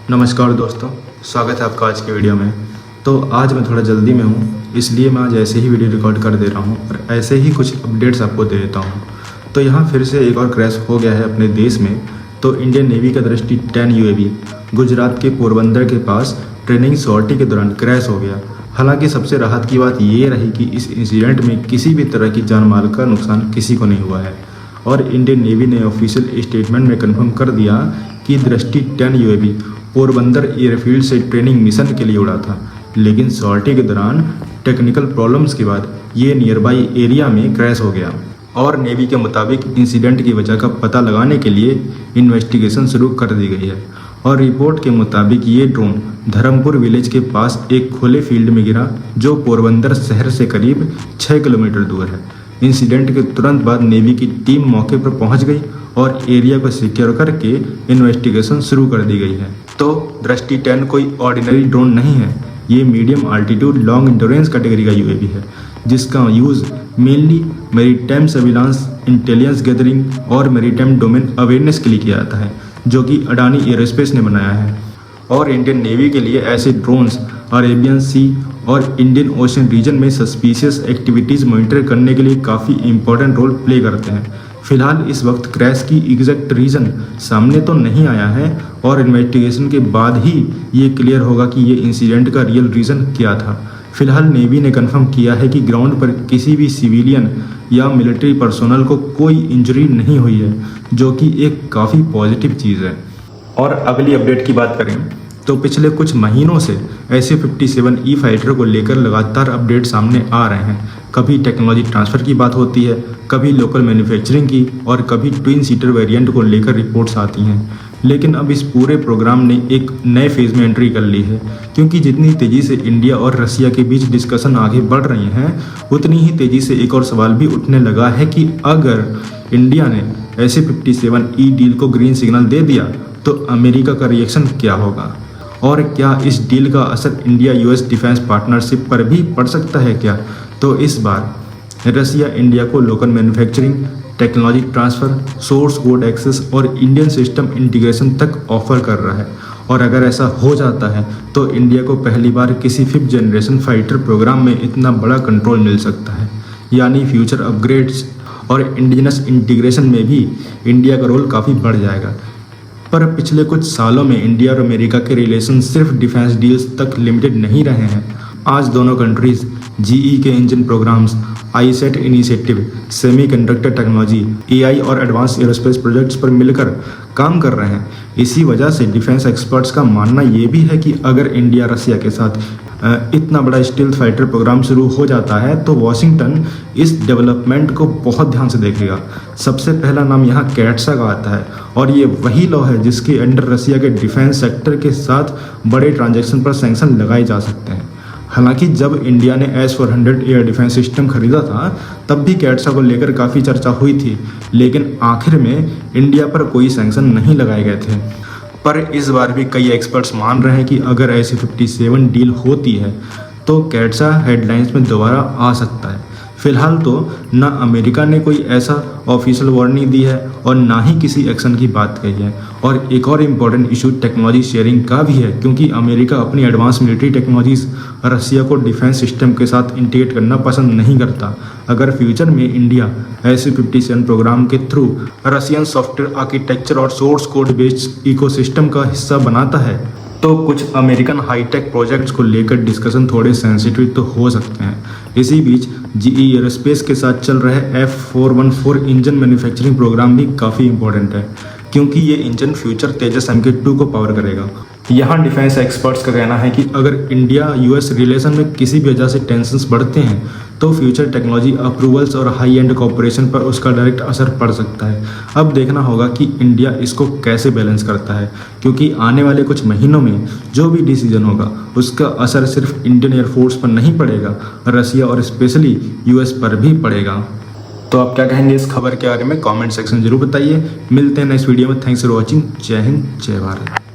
नमस्कार दोस्तों, स्वागत है आपका आज की वीडियो में। तो आज मैं थोड़ा जल्दी में हूँ, इसलिए मैं आज ऐसे ही वीडियो रिकॉर्ड कर दे रहा हूँ और ऐसे ही कुछ अपडेट्स आपको दे देता हूँ। तो यहाँ फिर से एक और क्रैश हो गया है अपने देश में। तो इंडियन नेवी का दृष्टि 10 UAV गुजरात के पोरबंदर के पास ट्रेनिंग सॉर्टी के दौरान क्रैश हो गया। हालांकि सबसे राहत की बात ये रही कि इस इंसिडेंट में किसी भी तरह की जान माल का नुकसान किसी को नहीं हुआ है और इंडियन नेवी ने ऑफिशियल स्टेटमेंट में कंफर्म कर दिया कि दृष्टि 10 UAV पोरबंदर एयरफील्ड से ट्रेनिंग मिशन के लिए उड़ा था, लेकिन सॉर्टी के दौरान टेक्निकल प्रॉब्लम्स के बाद ये नियरबाई एरिया में क्रैश हो गया और नेवी के मुताबिक इंसिडेंट की वजह का पता लगाने के लिए इन्वेस्टिगेशन शुरू कर दी गई है। और रिपोर्ट के मुताबिक ये ड्रोन धर्मपुर विलेज के पास एक खुले फील्ड में गिरा जो पोरबंदर शहर से करीब 6 किलोमीटर दूर है। इंसिडेंट के तुरंत बाद नेवी की टीम मौके पर पहुंच गई और एरिया को सिक्योर करके इन्वेस्टिगेशन शुरू कर दी गई है। तो दृष्टि 10 कोई ऑर्डिनरी ड्रोन नहीं है, ये medium altitude long endurance category का UAV है जिसका use mainly maritime surveillance, intelligence gathering और मैरीटाइम डोमेन अवेयरनेस के लिए किया जाता है, जो कि अडानी एयरोस्पेस ने बनाया है। और इंडियन नेवी के लिए ऐसे ड्रोन्स अरेबियन सी और इंडियन ओशन रीजन में सस्पिशियस एक्टिविटीज़ मॉनिटर करने के लिए काफ़ी इंपॉर्टेंट रोल प्ले करते हैं। फिलहाल इस वक्त क्रैश की एग्जैक्ट रीज़न सामने तो नहीं आया है और इन्वेस्टिगेशन के बाद ही ये क्लियर होगा कि ये इंसिडेंट का रियल रीज़न क्या था। फिलहाल नेवी ने कंफर्म किया है कि ग्राउंड पर किसी भी सिविलियन या मिलिट्री पर्सोनल को कोई इंजरी नहीं हुई है, जो कि एक काफ़ी पॉजिटिव चीज़ है। और अगली अपडेट की बात करें तो पिछले कुछ महीनों से SU-57E फाइटर को लेकर लगातार अपडेट सामने आ रहे हैं। कभी टेक्नोलॉजी ट्रांसफ़र की बात होती है, कभी लोकल मैन्युफैक्चरिंग की और कभी ट्विन सीटर वेरिएंट को लेकर रिपोर्ट्स आती हैं। लेकिन अब इस पूरे प्रोग्राम ने एक नए फेज़ में एंट्री कर ली है, क्योंकि जितनी तेज़ी से इंडिया और रसिया के बीच डिस्कशन आगे बढ़ रही हैं, उतनी ही तेज़ी से एक और सवाल भी उठने लगा है कि अगर इंडिया ने SU-57E डील को ग्रीन सिग्नल दे दिया तो अमेरिका का रिएक्शन क्या होगा और क्या इस डील का असर इंडिया US डिफेंस पार्टनरशिप पर भी पड़ सकता है क्या। तो इस बार रसिया इंडिया को local manufacturing, technology transfer, source code access और इंडियन सिस्टम इंटीग्रेशन तक ऑफर कर रहा है। और अगर ऐसा हो जाता है तो इंडिया को पहली बार किसी 5th जनरेशन फाइटर प्रोग्राम में इतना बड़ा कंट्रोल मिल सकता है, यानी फ्यूचर अपग्रेड्स और इंडिजिनस इंटीग्रेशन में भी इंडिया का रोल काफ़ी बढ़ जाएगा। पर पिछले कुछ सालों में इंडिया और अमेरिका के रिलेशन सिर्फ डिफेंस डील्स तक लिमिटेड नहीं रहे हैं। आज दोनों कंट्रीज़ GE के engine programs, ISAT initiative, semiconductor technology, AI और एडवांस एरोस्पेस प्रोजेक्ट्स पर मिलकर काम कर रहे हैं। इसी वजह से डिफेंस एक्सपर्ट्स का मानना ये भी है कि अगर इंडिया रसिया के साथ इतना बड़ा स्टील्थ फाइटर प्रोग्राम शुरू हो जाता है तो वॉशिंगटन इस डेवलपमेंट को बहुत ध्यान से देखेगा। सबसे पहला नाम यहाँ कैट्सा का आता है और ये वही लॉ है जिसके अंडर रसिया के डिफेंस सेक्टर के साथ बड़े ट्रांजैक्शन पर सैंक्शन लगाए जा सकते हैं। हालांकि जब इंडिया ने S-400 एयर डिफेंस सिस्टम खरीदा था तब भी कैट्सा को लेकर काफ़ी चर्चा हुई थी, लेकिन आखिर में इंडिया पर कोई सैंक्शन नहीं लगाए गए थे। पर इस बार भी कई एक्सपर्ट्स मान रहे हैं कि अगर SU-57 डील होती है तो कैट्सा हेडलाइंस में दोबारा आ सकता है। फिलहाल तो ना अमेरिका ने कोई ऐसा ऑफिशियल वार्निंग दी है और ना ही किसी एक्शन की बात कही है। और एक और इम्पॉर्टेंट इशू टेक्नोलॉजी शेयरिंग का भी है, क्योंकि अमेरिका अपनी एडवांस मिलिट्री टेक्नोलॉजीज रसिया को डिफेंस सिस्टम के साथ इंटीग्रेट करना पसंद नहीं करता। अगर फ्यूचर में इंडिया SU-57 प्रोग्राम के थ्रू रसियन सॉफ्टवेयर आर्किटेक्चर और सोर्स कोड बेस्ड इकोसिस्टम का हिस्सा बनाता है तो कुछ अमेरिकन हाईटेक प्रोजेक्ट्स को लेकर डिस्कशन थोड़े सेंसिटिव तो हो सकते हैं। इसी बीच GE एयरोस्पेस के साथ चल रहे F414 इंजन मैन्युफैक्चरिंग प्रोग्राम भी काफ़ी इंपॉर्टेंट है, क्योंकि ये इंजन फ्यूचर तेजस MK2 को पावर करेगा। यहाँ डिफेंस एक्सपर्ट्स का कहना है कि अगर इंडिया US रिलेशन में किसी भी वजह से टेंशन्स बढ़ते हैं तो फ्यूचर टेक्नोलॉजी अप्रूवल्स और हाई एंड कॉपरेशन पर उसका डायरेक्ट असर पड़ सकता है। अब देखना होगा कि इंडिया इसको कैसे बैलेंस करता है, क्योंकि आने वाले कुछ महीनों में जो भी डिसीजन होगा उसका असर सिर्फ इंडियन एयरफोर्स पर नहीं पड़ेगा, रसिया और स्पेशली US पर भी पड़ेगा। तो आप क्या कहेंगे इस खबर के बारे में कमेंट सेक्शन जरूर बताइए। मिलते हैं नेक्स्ट वीडियो में। Thanks for watching. जय हिंद, जय भारत।